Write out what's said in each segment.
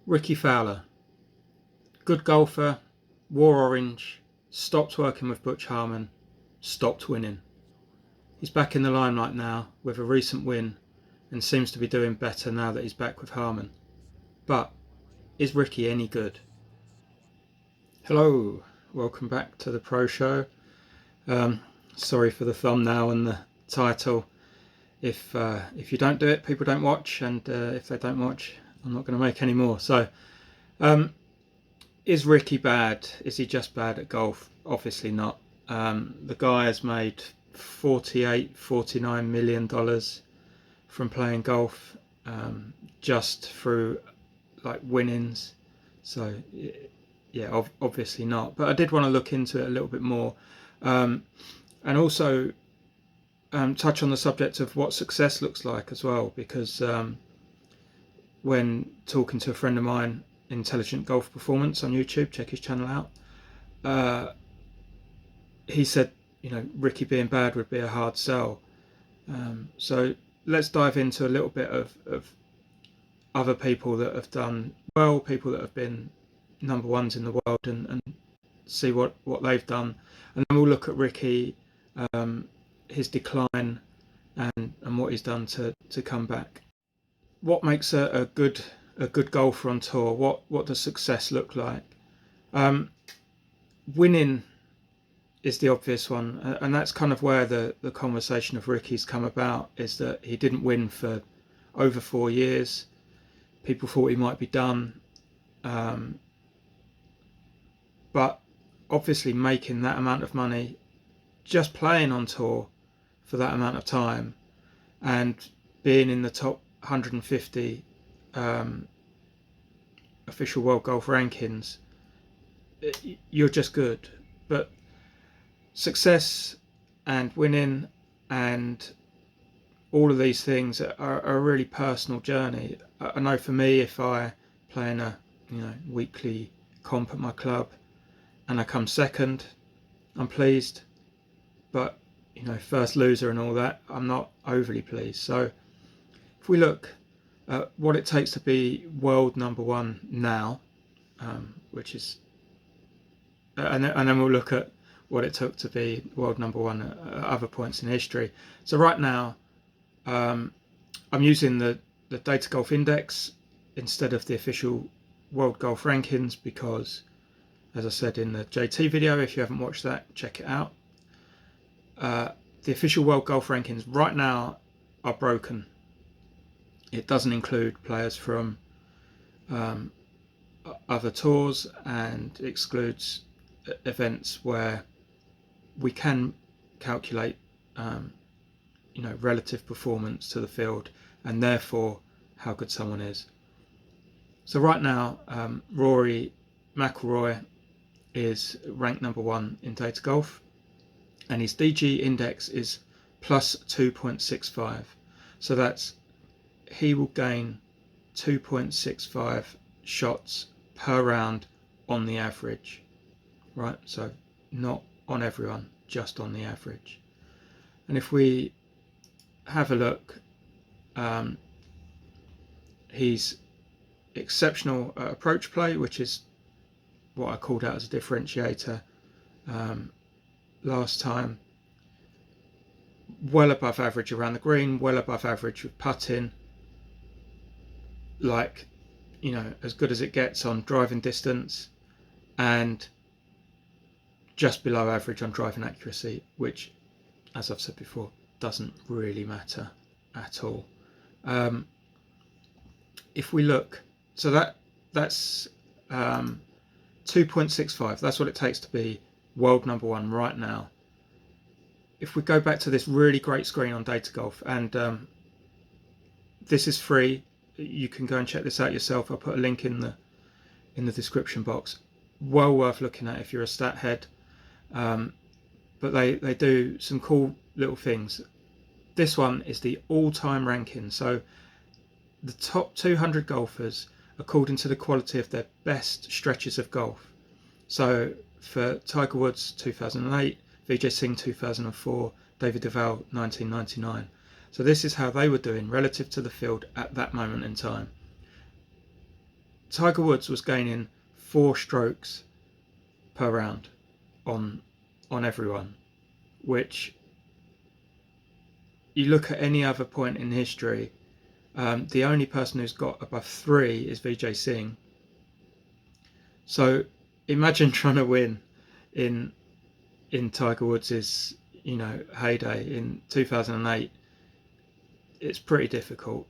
Rickie Fowler, good golfer, wore orange, stopped working with Butch Harmon, stopped winning. He's back in the limelight now with a recent win and seems to be doing better now that he's back with Harmon. But is Rickie any good? Hello, welcome back to the Pro Show. Sorry for the thumbnail and the title. If you don't do it, people don't watch, and if they don't watch, I'm not going to make any more. So, is Rickie bad? Is he just bad at golf? Obviously not. The guy has made $49 million from playing golf, just through like winnings. So yeah, obviously not. But I did want to look into it a little bit more, and also touch on the subject of what success looks like as well, because when talking to a friend of mine, Intelligent Golf Performance on YouTube, check his channel out, he said, Rickie being bad would be a hard sell. So let's dive into a little bit of other people that have done well, people that have been number ones in the world, and see what they've done, and then we'll look at Rickie, his decline, and what he's done to come back. What makes a good golfer on tour? What does success look like? Winning is the obvious one, and that's kind of where the conversation of Rickie's come about, is that he didn't win for over 4 years. People thought he might be done, but obviously making that amount of money, just playing on tour for that amount of time, and being in the top 150 official world golf rankings, you're just good. But success and winning and all of these things are a really personal journey. I know for me, if I play in a weekly comp at my club and I come second, I'm pleased, but first loser and all that, I'm not overly pleased. So if we look at what it takes to be world number one now, which is, and then we'll look at what it took to be world number one at other points in history. So right now, I'm using the Data Golf Index instead of the official World Golf Rankings because, as I said in the JT video, if you haven't watched that, check it out. The official World Golf Rankings right now are broken. It doesn't include players from other tours, and excludes events where we can calculate relative performance to the field, and therefore how good someone is. So right now, Rory McIlroy is ranked number one in Data Golf, and his DG index is plus 2.65. So that's, he will gain 2.65 shots per round on the average, right? So not on everyone, just on the average. And if we have a look, he's exceptional at approach play, which is what I called out as a differentiator last time. Well above average around the green, well above average with putting, like as good as it gets on driving distance, and just below average on driving accuracy, which, as I've said before, doesn't really matter at all. If we look, so that's 2.65. That's what it takes to be world number one right now. If we go back to this really great screen on Data Golf, and this is free, you can go and check this out yourself. I'll put a link in the description box. Well worth looking at if you're a stat head. But they do some cool little things. This one is the all-time ranking, so the top 200 golfers according to the quality of their best stretches of golf. So for Tiger Woods 2008, Vijay Singh 2004, David Duval 1999. So this is how they were doing relative to the field at that moment in time. Tiger Woods was gaining 4 strokes per round on everyone, which you look at any other point in history, the only person who's got above 3 is Vijay Singh. So imagine trying to win in Tiger Woods' heyday in 2008. It's pretty difficult.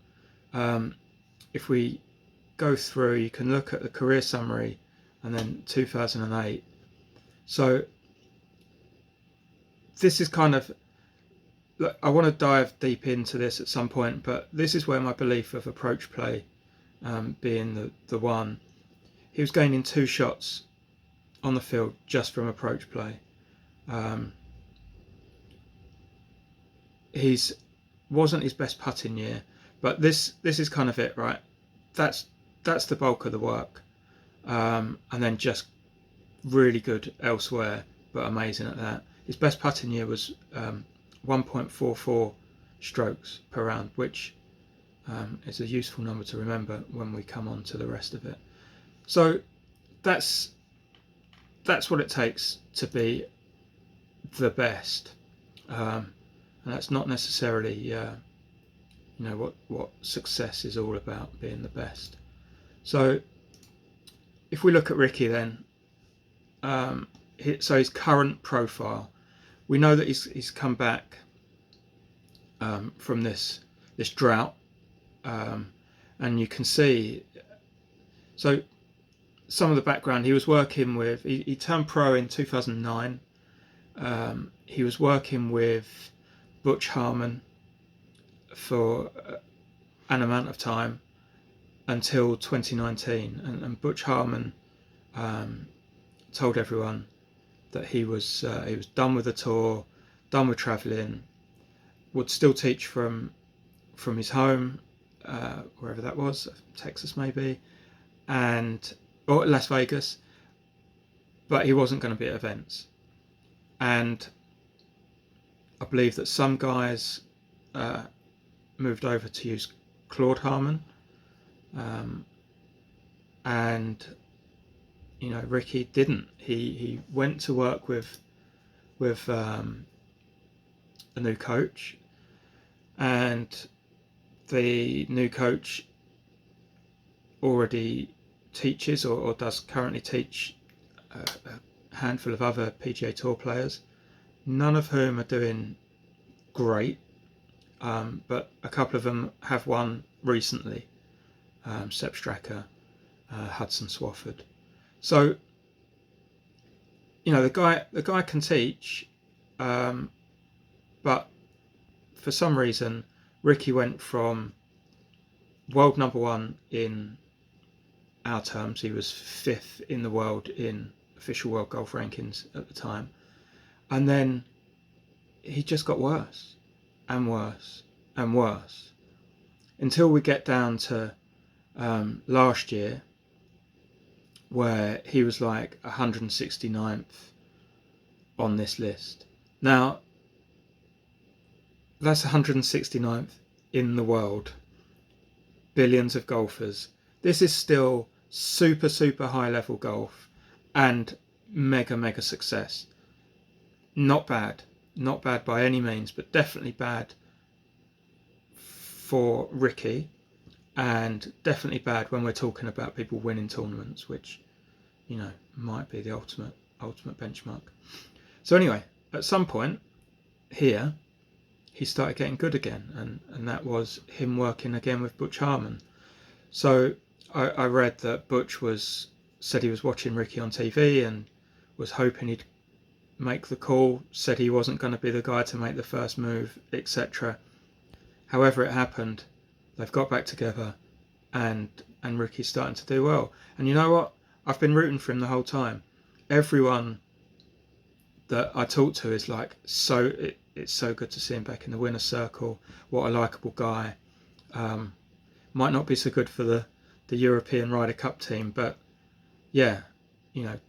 If we go through, you can look at the career summary and then 2008. So this is kind of, look, I want to dive deep into this at some point, but this is where my belief of approach play being the one. He was gaining 2 shots on the field just from approach play. He's wasn't his best putting year, but this is kind of it, right? That's the bulk of the work, and then just really good elsewhere, but amazing at that. His best putting year was 1.44 strokes per round, which is a useful number to remember when we come on to the rest of it. So that's what it takes to be the best, and that's not necessarily what success is all about, being the best. So if we look at Rickie then, so his current profile, we know that he's come back from this drought, and you can see, so some of the background. He was working with, he turned pro in 2009. He was working with Butch Harmon for an amount of time until 2019, and Butch Harmon told everyone that he was done with the tour, done with travelling, would still teach from his home, wherever that was, Texas maybe, or Las Vegas, but he wasn't going to be at events. And I believe that some guys moved over to use Claude Harmon, and Rickie didn't. He went to work with a new coach, and the new coach already teaches or does currently teach a handful of other PGA Tour players, none of whom are doing great, but a couple of them have won recently, Sepp Straka, Hudson Swafford. So the guy can teach, but for some reason Rickie went from world number 1 in our terms, he was 5th in the world in official world golf rankings at the time, and then he just got worse and worse and worse until we get down to last year, where he was like 169th on this list. Now that's 169th in the world, billions of golfers. This is still super high level golf and mega success. Not bad by any means, but definitely bad for Rickie, and definitely bad when we're talking about people winning tournaments, which might be the ultimate benchmark. So anyway, at some point here he started getting good again, and that was him working again with Butch Harmon. So I read that Butch said he was watching Rickie on TV and was hoping he'd make the call, said he wasn't going to be the guy to make the first move, etc. However it happened, they've got back together, and Rickie's starting to do well. And you know what? I've been rooting for him the whole time. Everyone that I talk to is like, it's so good to see him back in the winner's circle. What a likeable guy. Might not be so good for the European Ryder Cup team, but yeah,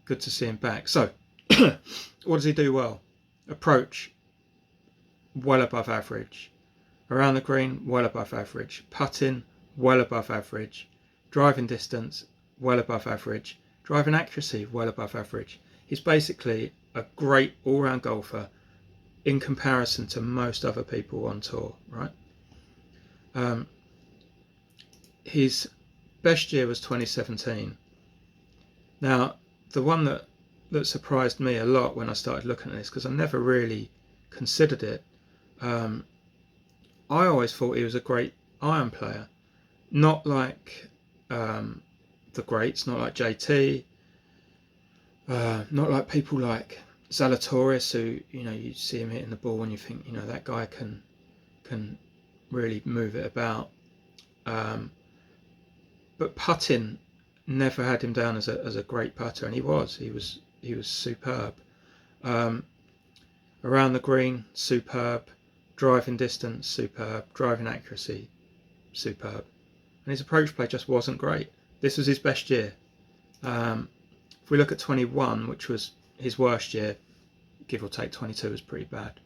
good to see him back. So what does he do well? Approach, well above average. Around the green, well above average. Putting, well above average. Driving distance, well above average. Driving accuracy, well above average. He's basically a great all-round golfer in comparison to most other people on tour, right? His best year was 2017. Now, the one that surprised me a lot when I started looking at this, because I never really considered it, I always thought he was a great iron player. Not like the greats, not like JT, not like people like Zalatoris, who, you see him hitting the ball and you think, that guy can really move it about. But putting never had him down as a great putter, and he was superb. Around the green, superb. Driving distance, superb. Driving accuracy, superb. And his approach play just wasn't great. This was his best year. If we look at 21, which was his worst year, give or take, 22 was pretty bad.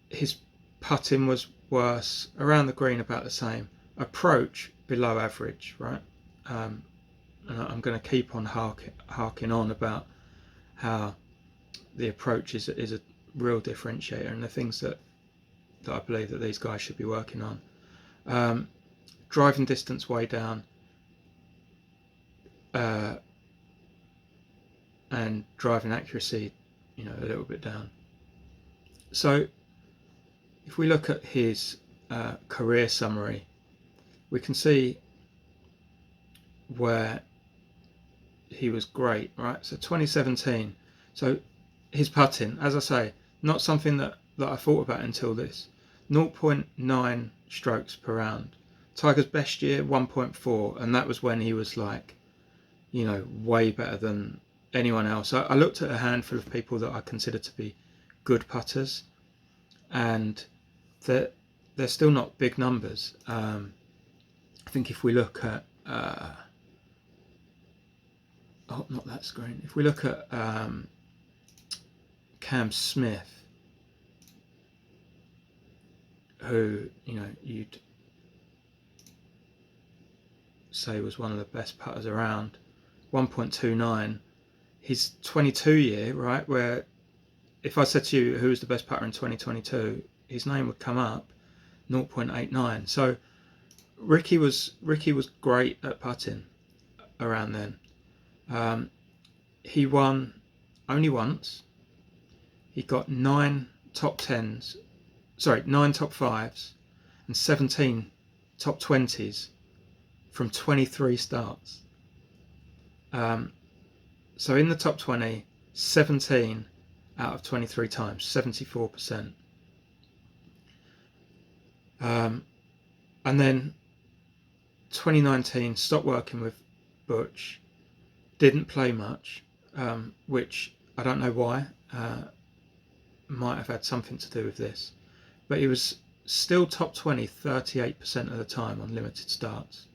His putting was worse. Around the green, about the same. Approach, below average, right? And I'm going to keep on harking on about how the approach is a real differentiator, and the things that I believe that these guys should be working on. Driving distance way down, and driving accuracy, a little bit down. So if we look at his career summary, we can see where he was great, right? So 2017. So his putting, as I say, not something that I thought about until this. 0.9 strokes per round. Tiger's best year, 1.4, and that was when he was like, way better than anyone else. I looked at a handful of people that I consider to be good putters, and they're still not big numbers. I think if we look at not that screen. If we look at Cam Smith, who you'd say was one of the best putters around, 1.29. His 22 year, right, where if I said to you who was the best putter in 2022, his name would come up, 0.89. So Rickie was great at putting around then. He won only once. He got 9 top 5s and 17 top 20s from 23 starts. So in the top 20, 17 out of 23 times, 74%. And then 2019, stopped working with Butch, didn't play much, which I don't know why, might have had something to do with this, but he was still top 20 38% of the time on limited starts.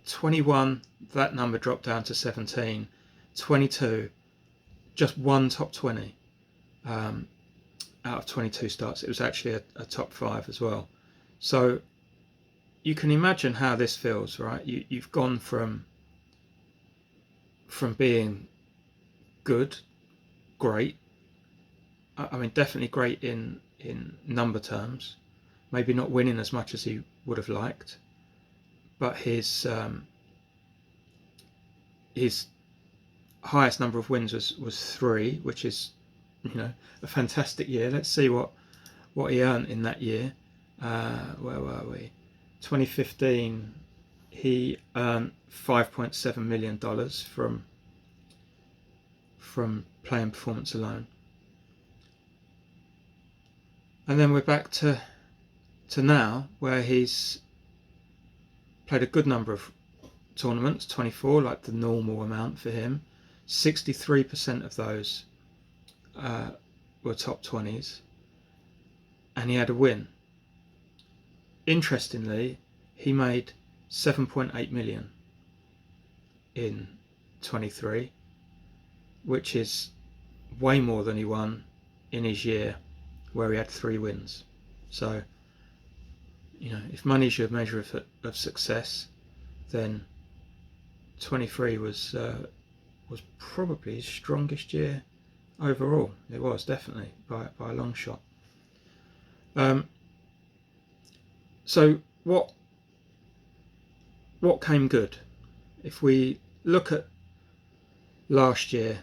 21, that number dropped down to 17. 22, just one top 20 out of 22 starts. It was actually a top 5 as well. So you can imagine how this feels, right? You've gone from being good, great, I mean definitely great in number terms, maybe not winning as much as he would have liked, but his highest number of wins was 3, which is a fantastic year. Let's see what he earned in that year. Where were we? 2015, he earned $5.7 million from playing performance alone. And then we're back to now, where he's played a good number of tournaments, 24, like the normal amount for him. 63% of those were top 20s, and he had a win. Interestingly, he made 7.8 million in 23, which is way more than he won in his year where he had 3 wins. So if money's your measure of success, then 23 was probably his strongest year overall. It was definitely by a long shot. So what came good? If we look at last year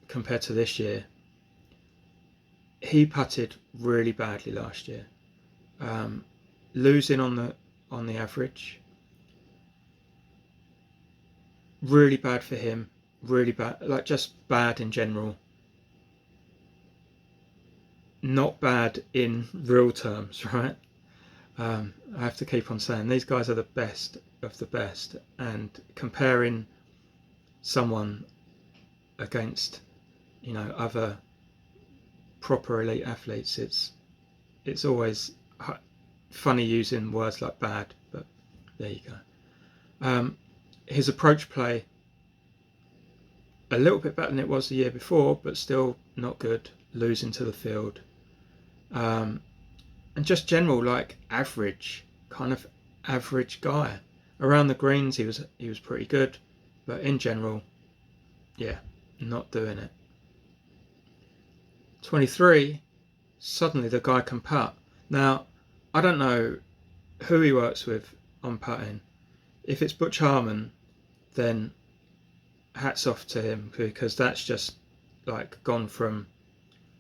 compared to this year, he putted really badly last year, losing on the average. Really bad for him. Really bad, like just bad in general. Not bad in real terms, right? I have to keep on saying these guys are the best of the best, and comparing someone against other proper elite athletes, it's always funny using words like bad, but there you go. His approach play a little bit better than it was the year before, but still not good, losing to the field. And just general, like, average, kind of average guy. Around the greens he was pretty good, but in general, yeah, not doing it. 23, suddenly the guy can putt. Now, I don't know who he works with on putting. If it's Butch Harmon, then hats off to him, because that's just like gone from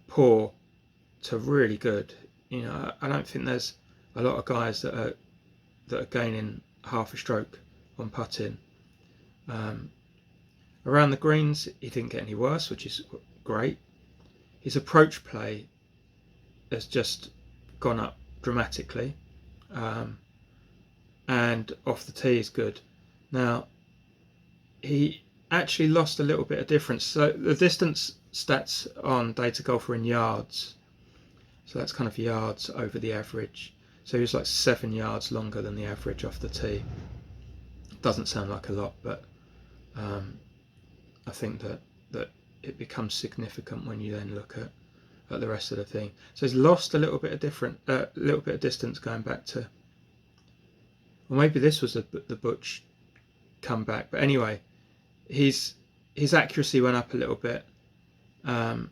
poor to really good. I don't think there's a lot of guys that are gaining half a stroke on putting. Around the greens, he didn't get any worse, which is great. His approach play has just gone up dramatically, and off the tee is good. Now, he actually lost a little bit of difference. So the distance stats on Data Golfer in yards, so that's kind of yards over the average. So he was like 7 yards longer than the average off the tee. Doesn't sound like a lot, but I think that it becomes significant when you then look at the rest of the thing. So he's lost a little bit of distance going back to, or maybe this was the Butch comeback. But anyway, his accuracy went up a little bit, and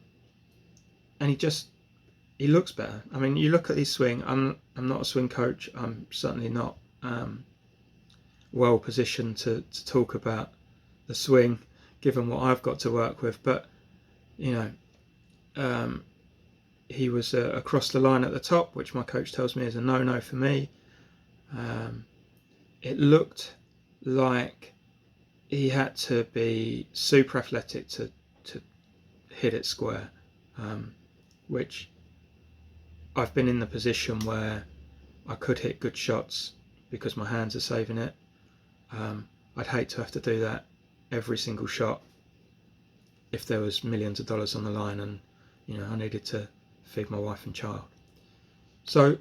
he looks better. I mean, you look at his swing. I'm not a swing coach. I'm certainly not well positioned to talk about the swing, given what I've got to work with. But he was across the line at the top, which my coach tells me is a no-no for me. It looked like he had to be super athletic to hit it square, which I've been in the position where I could hit good shots because my hands are saving it. I'd hate to have to do that every single shot if there was millions of dollars on the line and I needed to feed my wife and child. So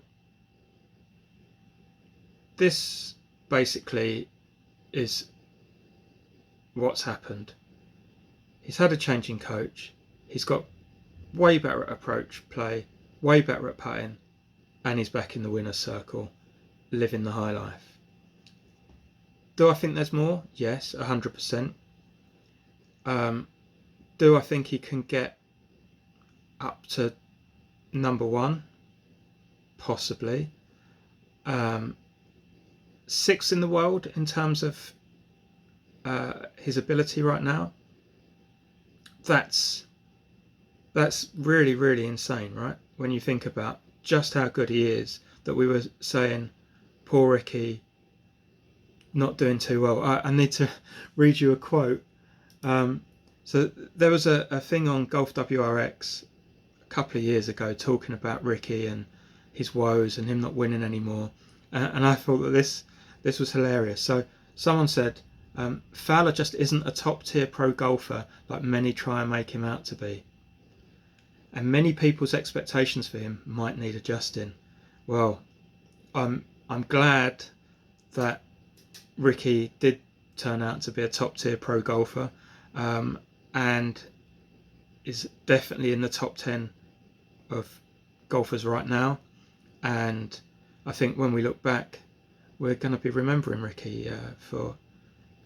this basically is what's happened. He's had a change in coach. He's got way better at approach play, way better at putting, and he's back in the winner's circle, living the high life. Do I think there's more? Yes, 100%. Do I think he can get up to number one? Possibly. 6th in the world in terms of his ability right now. That's really, really insane, right? When you think about just how good he is, that we were saying, poor Rickie, not doing too well. I need to read you a quote. So there was a thing on Golf WRX a couple of years ago talking about Rickie and his woes and him not winning anymore. And I thought that this was hilarious. So someone said, Fowler just isn't a top tier pro golfer like many try and make him out to be. And many people's expectations for him might need adjusting. Well, I'm glad that Rickie did turn out to be a top tier pro golfer, and is definitely in the top 10 of golfers right now. And I think when we look back, we're going to be remembering Rickie for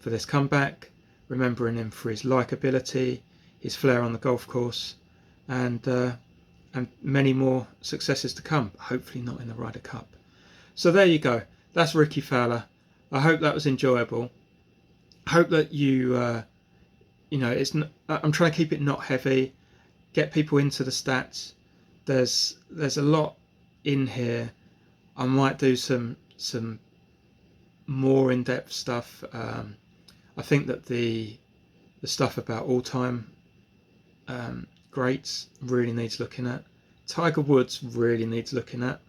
this comeback, remembering him for his likability, his flair on the golf course, and many more successes to come. Hopefully not in the Ryder Cup. So there you go. That's Rickie Fowler. I hope that was enjoyable. I hope that you I'm trying to keep it not heavy, get people into the stats. There's a lot in here. I might do some more in-depth stuff. I think that the stuff about all-time greats really needs looking at. Tiger Woods really needs looking at.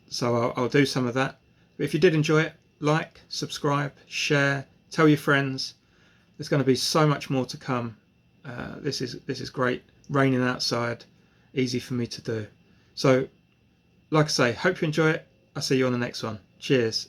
So I'll do some of that. But if you did enjoy it, like, subscribe, share, tell your friends. There's going to be so much more to come. This is great. Raining outside, easy for me to do. So, like I say, hope you enjoy it. I'll see you on the next one. Cheers.